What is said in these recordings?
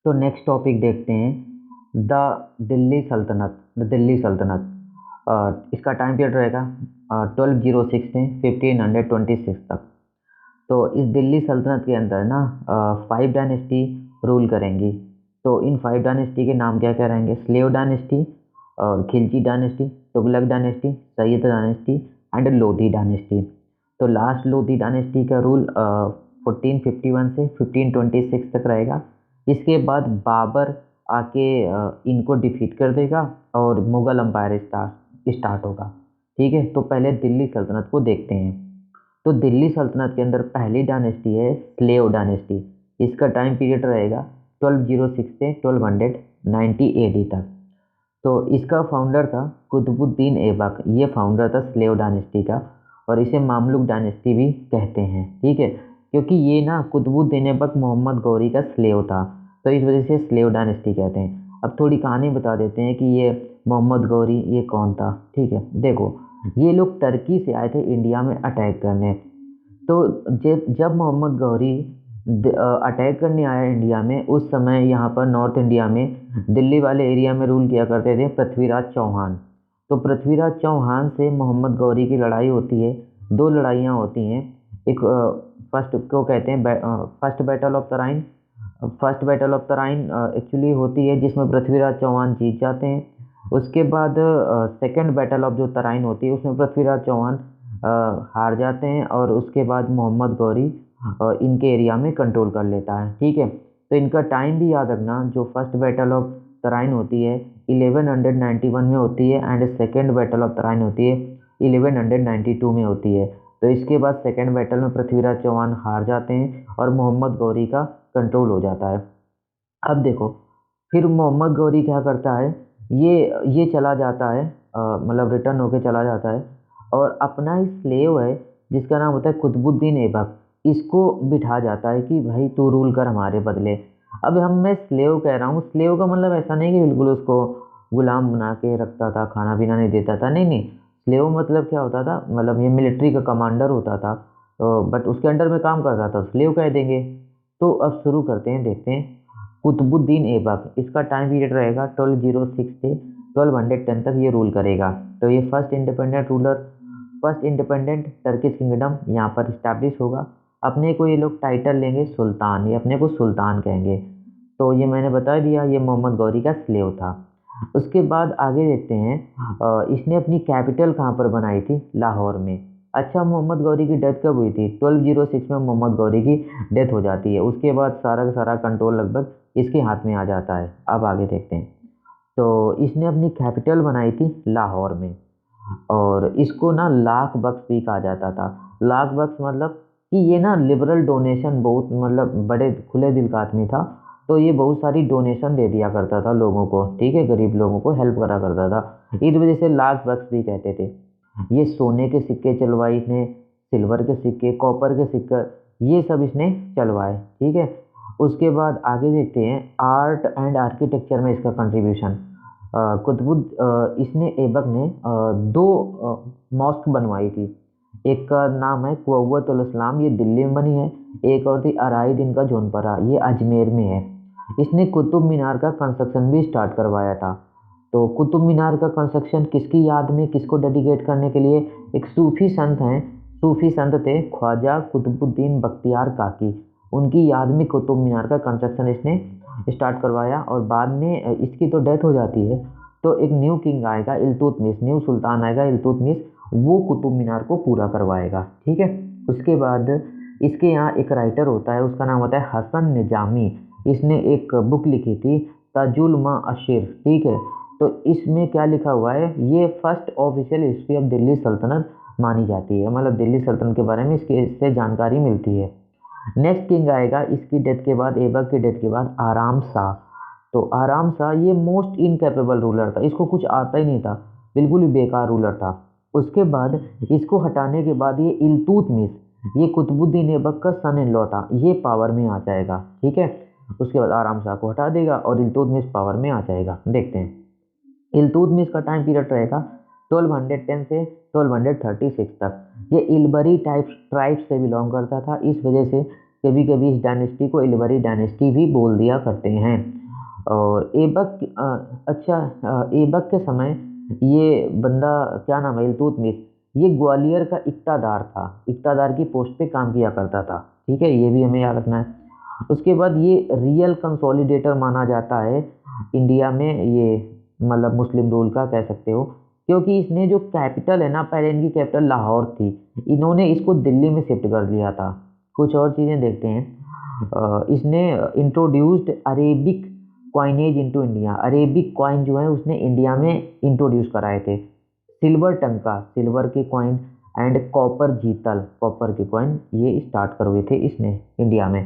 तो next topic देखते हैं, द दिल्ली सल्तनत। इसका टाइम पीरियड रहेगा 1206 से 1526 तक। तो इस दिल्ली सल्तनत के अंदर ना 5 डायनेस्टी रूल करेंगी। तो इन 5 डायनेस्टी के नाम क्या क्या रहेंगे? स्लेव डायनेस्टी, और Khilji dynasty, Tughlaq dynasty, Syed dynasty and Lodhi dynasty. तो लास्ट लोधी डायनेस्टी का रूल 1451 से 1526 तक रहेगा। इसके बाद बाबर आके इनको डिफीट कर देगा और मुग़ल एम्पायर स्टार्ट होगा। ठीक है, तो पहले दिल्ली सल्तनत को देखते हैं। तो दिल्ली सल्तनत के अंदर पहली डायनेस्टी है स्लेव डायनेस्टी। इसका टाइम पीरियड रहेगा 1206 से 1290 AD तक। तो इसका फाउंडर था कुतुबुद्दीन ऐबक, ये फाउंडर था स्लेव डायनेस्टी का, और इसे मामलुक डायनेस्टी भी कहते हैं। ठीक है, क्योंकि ये ना कुतुबुद्दीन ऐबक मोहम्मद गौरी का स्लेव था, तो इस वजह से स्लेव डायनेस्टी कहते हैं। अब थोड़ी कहानी बता देते हैं कि ये मोहम्मद गौरी ये कौन था। ठीक है, देखो, ये लोग टर्की से आए थे इंडिया में अटैक करने। तो जब मोहम्मद गौरी अटैक करने आया इंडिया में, उस समय यहाँ पर नॉर्थ इंडिया में दिल्ली वाले एरिया में रूल किया करते थे पृथ्वीराज चौहान। तो पृथ्वीराज चौहान से मोहम्मद गौरी की लड़ाई होती है। दो लड़ाइयाँ होती हैं। एक फर्स्ट को कहते हैं first battle of Tarain. First battle of Tarain actually होती है जिसमें पृथ्वीराज चौहान जीत जाते हैं। उसके बाद सेकंड बैटल ऑफ जो तराइन होती है उसमें पृथ्वीराज चौहान हार जाते हैं, और उसके बाद मोहम्मद गौरी इनके एरिया में कंट्रोल कर लेता है। ठीक है, तो इनका टाइम भी याद रखना। जो फर्स्ट बैटल ऑफ तराइन होती है 1191 में होती है, and second battle of Tarain होती है 1192 में होती है। तो इसके बाद सेकेंड बैटल में पृथ्वीराज चौहान हार जाते हैं और मोहम्मद गौरी का कंट्रोल हो जाता है। अब देखो, फिर मोहम्मद गौरी क्या करता है, ये चला जाता है, मतलब रिटर्न होके चला जाता है, और अपना ही स्लेव है जिसका नाम होता है कुतुबुद्दीन ऐबक, इसको बिठा जाता है कि भाई तू रूल कर हमारे बदले। अब मैं स्लेव कह रहा हूँ, स्लेव का मतलब ऐसा नहीं कि बिल्कुल उसको गुलाम बना के रखता था, खाना पीना नहीं देता था, नहीं नहीं। स्लेव मतलब क्या होता था, मतलब ये मिलिट्री का कमांडर होता था, तो बट उसके अंडर में काम करता था, स्लेव कह देंगे। तो अब शुरू करते हैं, देखते हैं। कुतुबुद्दीन ऐबक, इसका टाइम पीरियड रहेगा 1206 से 1210 तक ये रूल करेगा। तो ये फर्स्ट इंडिपेंडेंट टर्किश किंगडम यहाँ पर इस्टेब्लिश होगा। अपने को ये लोग टाइटल लेंगे सुल्तान, ये अपने को सुल्तान कहेंगे। तो ये मैंने बता दिया, ये मोहम्मद गौरी का स्लेव था। उसके बाद आगे देखते हैं, इसने अपनी कैपिटल कहाँ पर बनाई थी? लाहौर में। अच्छा, मोहम्मद गौरी की डेथ कब हुई थी? 1206 में मोहम्मद गौरी की डेथ हो जाती है। उसके बाद सारा का सारा कंट्रोल लगभग इसके हाथ में आ जाता है। अब आगे देखते हैं। तो इसने अपनी कैपिटल बनाई थी लाहौर में, और इसको ना लाख बख्श भी कहा जाता था। लाख बख्श मतलब कि ये ना लिबरल डोनेशन, बहुत मतलब बड़े खुले दिल का आदमी था। तो ये बहुत सारी डोनेशन दे दिया करता था लोगों को। ठीक है, गरीब लोगों को हेल्प करा करता था, इस वजह से लाख बख्श भी कहते थे। ये सोने के सिक्के चलवाए इसने, सिल्वर के सिक्के, कॉपर के सिक्के, ये सब इसने चलवाए। ठीक है, उसके बाद आगे देखते हैं आर्ट एंड आर्किटेक्चर में इसका कंट्रीब्यूशन। इसने ऐबक ने दो मॉस्क बनवाई थी। एक का नाम है कुव्वतुल इस्लाम, ये दिल्ली में बनी है। एक और थी अराई दिन का जोनपरा, ये अजमेर में है। इसने कुतुब मीनार का कंस्ट्रक्शन भी स्टार्ट करवाया था। तो कुतुब मीनार का कंस्ट्रक्शन किसकी याद में, किसको डेडिकेट करने के लिए? एक सूफी संत हैं, सूफी संत थे ख्वाजा कुतुबुद्दीन बख्तियार काकी, उनकी याद में कुतुब मीनार का कंस्ट्रक्शन इसने स्टार्ट करवाया। और बाद में इसकी तो डेथ हो जाती है, तो एक न्यू किंग आएगा इल्तुतमिश, न्यू सुल्तान आएगा इल्तुतमिश, वो कुतुब मीनार को पूरा करवाएगा। ठीक है, उसके बाद इसके यहाँ एक राइटर होता है, उसका नाम होता है हसन निजामी। इसने एक बुक लिखी थी ताजुल मा अशिर। ठीक है, तो इसमें क्या लिखा हुआ है, ये first official history of Delhi सल्तनत मानी जाती है, मतलब दिल्ली सल्तनत के बारे में इससे जानकारी मिलती है। नेक्स्ट किंग आएगा इसकी डेथ के बाद, ऐबक की डेथ के बाद, आराम शाह। तो आराम शाह ये मोस्ट इनकैपेबल रूलर था, इसको कुछ आता ही नहीं था, बिल्कुल ही बेकार रूलर था। उसके बाद इसको हटाने के बाद ये इल्तुतमिश, ये कुतुबुद्दीन ऐबक का सन इन लॉ था, ये पावर में आ जाएगा। ठीक है, उसके बाद आराम शाह को हटा देगा और इल्तुतमिश पावर में आ जाएगा। देखते हैं, इल्तुतमिश का टाइम पीरियड रहेगा 1210 से 1236 तक। ये इल्बरी ट्राइब से बिलोंग करता था, इस वजह से कभी कभी इस डायनेस्टी को इलवरी डायनेस्टी भी बोल दिया करते हैं। और ऐबक अच्छा, ऐबक के समय ये बंदा, क्या नाम है, इल्तुतमिश, ये ग्वालियर का इक्तादार था, इक्तादार की पोस्ट पे काम किया करता था। ठीक है, ये भी हमें याद रखना है। उसके बाद ये रियल कंसोलिडेटर माना जाता है इंडिया में, ये मतलब मुस्लिम रूल का कह सकते हो, क्योंकि इसने जो कैपिटल है ना, पहले इनकी कैपिटल लाहौर थी, इन्होंने इसको दिल्ली में शिफ्ट कर दिया था। कुछ और चीज़ें देखते हैं। इसने introduced Arabic coinage into India, Arabic coin जो है उसने इंडिया में इंट्रोड्यूस कराए थे। सिल्वर टंका, सिल्वर के कॉइन, एंड कॉपर जीतल, कॉपर के कॉइन, ये स्टार्ट करवाए थे इसने इंडिया में।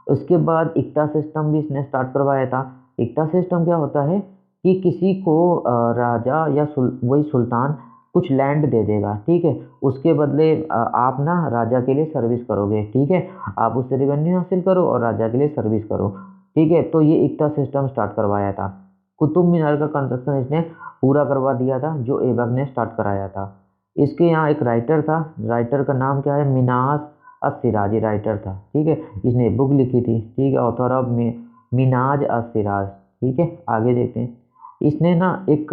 उसके बाद इक्ता सिस्टम भी इसने स्टार्ट करवाया था। इक्ता सिस्टम क्या होता है कि किसी को राजा या वही सुल्तान कुछ लैंड दे देगा, ठीक है, उसके बदले आप ना राजा के लिए सर्विस करोगे, ठीक है, आप उससे रेवेन्यू हासिल करो और राजा के लिए सर्विस करो, ठीक है। तो ये इक्ता सिस्टम स्टार्ट करवाया था। कुतुब मीनार का कंस्ट्रक्शन इसने पूरा करवा दिया था, जो ऐबक ने स्टार्ट कराया था। इसके यहाँ एक राइटर था, राइटर का नाम क्या है, मिनास अस-सिराजी राइटर था, ठीक है, इसने बुक लिखी थी, ठीक है, ऑथर ऑफ मिनाज अस-सिराज। ठीक है, आगे देखते हैं। इसने ना एक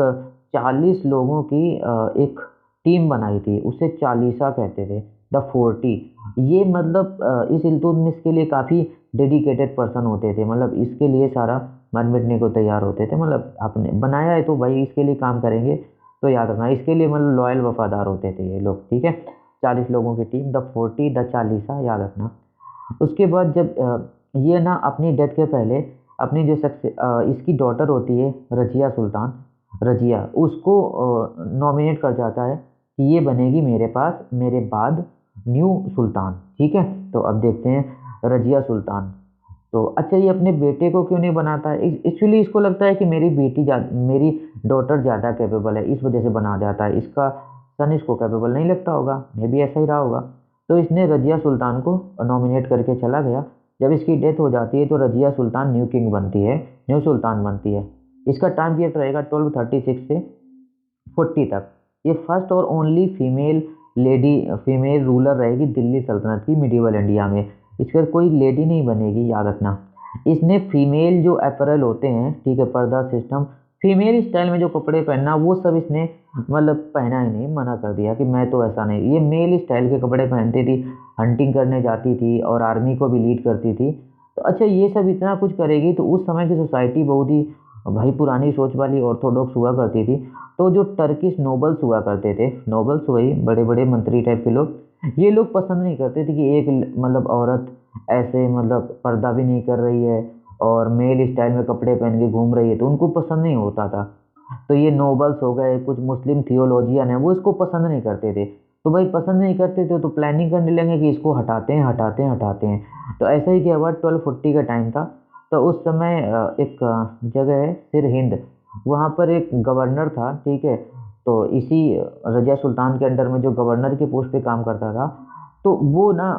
40 लोगों की एक टीम बनाई थी, उसे चालीसा कहते थे, द 40। ये मतलब इस इल्तुतमिश के लिए काफ़ी डेडिकेटेड पर्सन होते थे, मतलब इसके लिए सारा मर मिटने को तैयार होते थे, मतलब आपने बनाया है तो भाई इसके लिए काम करेंगे, तो याद रखना इसके लिए मतलब लॉयल वफादार होते थे ये लोग। ठीक है, 40 लोगों की टीम, द 40, द चालीसा, याद रखना। उसके बाद जब ये ना अपनी डेथ के पहले अपनी जो इसकी डॉटर होती है रजिया सुल्तान, रजिया, उसको नॉमिनेट कर जाता है कि ये बनेगी मेरे पास मेरे बाद न्यू सुल्तान। ठीक है, तो अब देखते हैं रजिया सुल्तान। तो अच्छा, ये अपने बेटे को क्यों नहीं बनाता है? एक्चुअली इसको लगता है कि मेरी डॉटर ज़्यादा कैपेबल है, इस वजह से बना जाता है, इसका सन इसको कैपेबल नहीं लगता होगा, मे भी ऐसा ही रहा होगा। तो इसने रजिया सुल्तान को नॉमिनेट करके चला गया। जब इसकी डेथ हो जाती है तो रजिया सुल्तान न्यू किंग बनती है, न्यू सुल्तान बनती है। इसका टाइम पीरियड रहेगा 1236 से 40 तक। ये फर्स्ट और ओनली फीमेल रूलर रहेगी दिल्ली सल्तनत की मिडिवल इंडिया में। इसके बाद कोई लेडी नहीं बनेगी, याद रखना। इसने फीमेल जो अपैरल होते हैं, ठीक है, पर्दा सिस्टम, फीमेल स्टाइल में जो कपड़े पहनना, वो सब इसने मतलब पहना ही नहीं, मना कर दिया कि मैं तो ऐसा नहीं। ये मेल स्टाइल के कपड़े पहनती थी, हंटिंग करने जाती थी और आर्मी को भी लीड करती थी। तो अच्छा, ये सब इतना कुछ करेगी तो उस समय की सोसाइटी बहुत ही भाई पुरानी सोच वाली ऑर्थोडॉक्स हुआ करती थी। तो जो टर्किश नोबल्स हुआ करते थे, नोबल्स वही बड़े बड़े मंत्री टाइप के लोग, ये लोग पसंद नहीं करते थे कि एक मतलब औरत ऐसे मतलब पर्दा भी नहीं कर रही है और मेल स्टाइल में कपड़े पहन के घूम रही है, तो उनको पसंद नहीं होता था। तो ये नोबल्स हो गए, कुछ मुस्लिम थियोलॉजियन है, वो इसको पसंद नहीं करते थे। तो भाई पसंद नहीं करते थे तो प्लानिंग करने लगे कि इसको हटाते हैं हटाते हैं हटाते हैं। तो ऐसा ही क्या हुआ, 1240 का टाइम था। तो उस समय एक जगह है सिरहिंद, वहाँ पर एक गवर्नर था, ठीक है। तो इसी रजिया सुल्तान के अंडर में जो गवर्नर की पोस्ट पे काम करता था, तो वो ना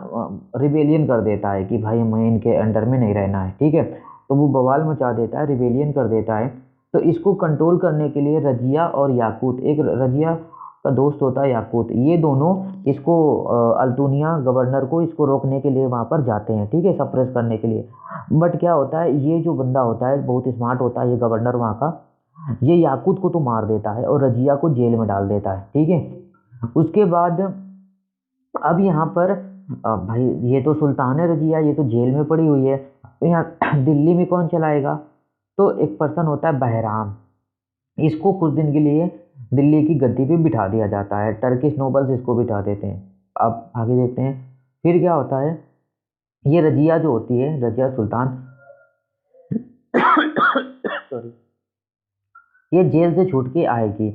रिबेलियन कर देता है कि भाई हमें इनके अंडर में नहीं रहना है, ठीक है। तो वो बवाल मचा देता है, रिबेलियन कर देता है। तो इसको कंट्रोल करने के लिए रजिया और याकूत, एक रजिया का दोस्त होता है याकूत, ये दोनों इसको अल्तुनिया गवर्नर को इसको रोकने के लिए वहाँ पर जाते हैं, ठीक है, सप्रेस करने के लिए। बट क्या होता है, ये जो बंदा होता है बहुत स्मार्ट होता है, ये गवर्नर वहाँ का, ये याकूत को तो मार देता है और रजिया को जेल में डाल देता है, ठीक है। उसके बाद अब यहाँ पर भाई ये तो सुल्तान है रजिया, ये तो जेल में पड़ी हुई है, तो यहाँ दिल्ली में कौन चलाएगा? तो एक पर्सन होता है बहराम, इसको कुछ दिन के लिए दिल्ली की गद्दी पे बिठा दिया जाता है, टर्किश नोबल्स इसको बिठा देते हैं। अब आगे देखते हैं फिर क्या होता है। ये रजिया जो होती है, रजिया सुल्तान सॉरी, ये जेल से छूट के आएगी।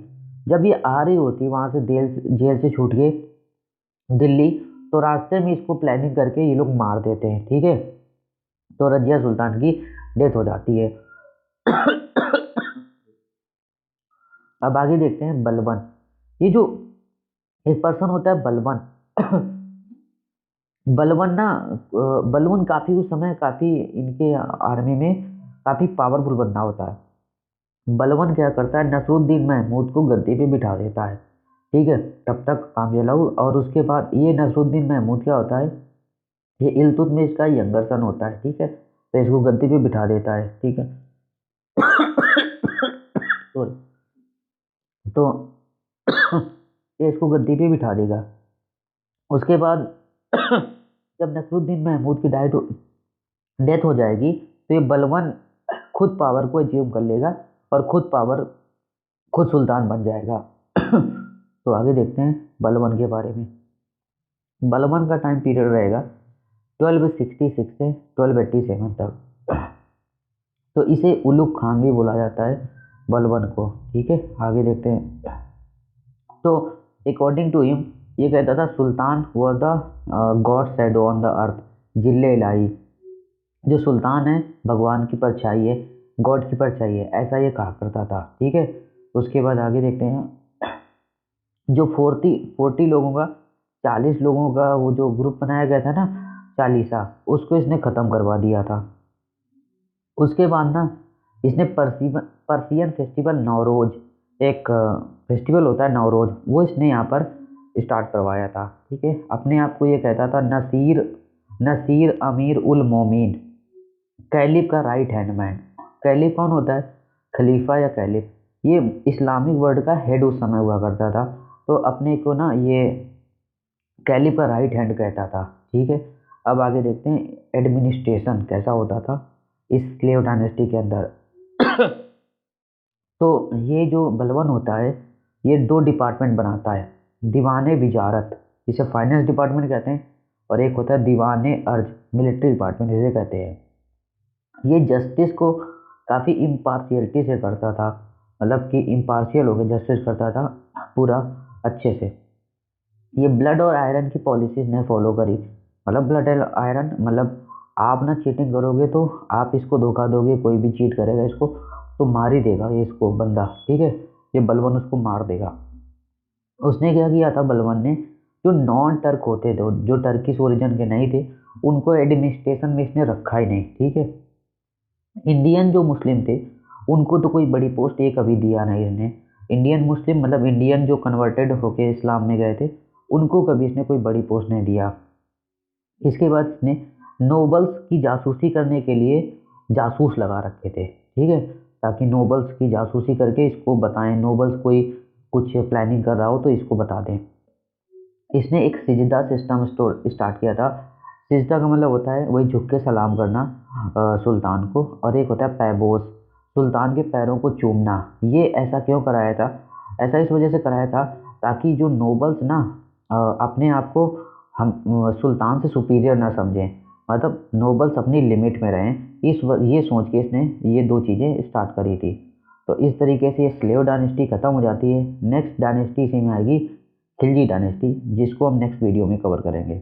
जब ये आ रही होती है वहां से जेल से छूट के दिल्ली, तो रास्ते में इसको प्लानिंग करके ये लोग मार देते हैं, ठीक है। तो रजिया सुल्तान की डेथ हो जाती है। अब आगे देखते हैं बलबन। ये जो एक पर्सन होता है बलबन, बलबन ना बलबन काफी उस समय काफी इनके आर्मी में काफी पावरफुल बंदा होता है। बलबन क्या करता है, नसरुद्दीन महमूद को गद्दी पे बिठा देता है, ठीक है, तब तक काम चलाऊ। और उसके बाद ये नसरुद्दीन महमूद क्या होता है, ये इल्तुतमिश का यंगर सन होता है, ठीक है। तो इसको गद्दी पे बिठा देता है, ठीक है। सॉरी। तो ये इसको गद्दी पे बिठा देगा। उसके बाद जब नसरुद्दीन महमूद की डेथ हो जाएगी, तो ये बलवन खुद पावर को अचीव कर लेगा और खुद सुल्तान बन जाएगा। तो आगे देखते हैं बलवन के बारे में। बलवन का टाइम पीरियड रहेगा 1266 से 1287 तक। तो इसे उलुग खान भी बोला जाता है, बलवन को, ठीक है। आगे देखते हैं। तो अकॉर्डिंग टू हिम, ये कहता था सुल्तान was the God shadow on the earth, जिल्ले इलाही। जो सुल्तान है भगवान की परछाई है, गॉड की परछाई है, ऐसा ये कहा करता था, ठीक है। उसके बाद आगे देखते हैं। जो 40 लोगों का 40 लोगों का वो जो ग्रुप बनाया गया था ना, चालीसा, उसको इसने ख़त्म करवा दिया था। उसके बाद ना इसने पर्सियन फेस्टिवल नौरोज, एक फेस्टिवल होता है नौरोज, वो इसने यहाँ पर स्टार्ट करवाया था, ठीक है। अपने आप को ये कहता था नसीर अमीर उल मोमिन, कैलिफ का राइट हैंड मैन। कैलिफ कौन होता है? खलीफा या कैलिफ। ये इस्लामिक वर्ल्ड का हेड उस समय हुआ करता था। तो अपने को ना ये कैलिफ का राइट हैंड कहता था, ठीक है। अब आगे देखते हैं एडमिनिस्ट्रेशन कैसा होता था इस स्लेव डायनेस्टी के अंदर। तो ये जो बलवन होता है, ये 2 डिपार्टमेंट बनाता है। दीवाने विजारत, इसे फाइनेंस डिपार्टमेंट कहते हैं, और एक होता है दीवाने अर्ज, मिलिट्री डिपार्टमेंट इसे कहते हैं। ये जस्टिस को काफ़ी इम्पार्शियलिटी से करता था, मतलब कि इम्पार्शियल होकर जस्टिस करता था पूरा अच्छे से। ये ब्लड और आयरन की पॉलिसीज ने फॉलो करी, मतलब ब्लड और आयरन, मतलब आप ना चीटिंग करोगे तो आप इसको धोखा दोगे, कोई भी चीट करेगा इसको तो मार ही देगा ये इसको बंदा, ठीक है। ये बलवन उसको मार देगा। उसने क्या किया था बलवन ने, जो नॉन टर्क होते थे, जो टर्किश ओरिजिन के नहीं थे, उनको एडमिनिस्ट्रेशन में इसने रखा ही नहीं, ठीक है। इंडियन जो मुस्लिम थे उनको तो कोई बड़ी पोस्ट ये कभी दिया नहीं इसने। इंडियन मुस्लिम मतलब इंडियन जो कन्वर्टेड होके इस्लाम में गए थे, उनको कभी इसने कोई बड़ी पोस्ट नहीं दिया। इसके बाद इसने नोबल्स की जासूसी करने के लिए जासूस लगा रखे थे, ठीक है, ताकि नोबल्स की जासूसी करके इसको बताएं, नोबल्स कोई कुछ प्लानिंग कर रहा हो तो इसको बता दें। इसने एक सिजदा सिस्टम स्टार्ट किया था। सिजदा का मतलब होता है वही झुक के सलाम करना सुल्तान को, और एक होता है पैबोस, सुल्तान के पैरों को चूमना। ये ऐसा क्यों कराया था? ऐसा इस वजह से कराया था ताकि जो नोबल्स ना अपने आप को हम सुल्तान से सुपीरियर ना समझें, मतलब नोबल्स अपनी लिमिट में रहें। ये सोच के इसने ये 2 चीज़ें स्टार्ट करी थी। तो इस तरीके से ये स्लेव डायनेस्टी ख़त्म हो जाती है। नेक्स्ट डायनेस्टी इसी में आएगी, खिलजी डायनेस्टी, जिसको हम नेक्स्ट वीडियो में कवर करेंगे।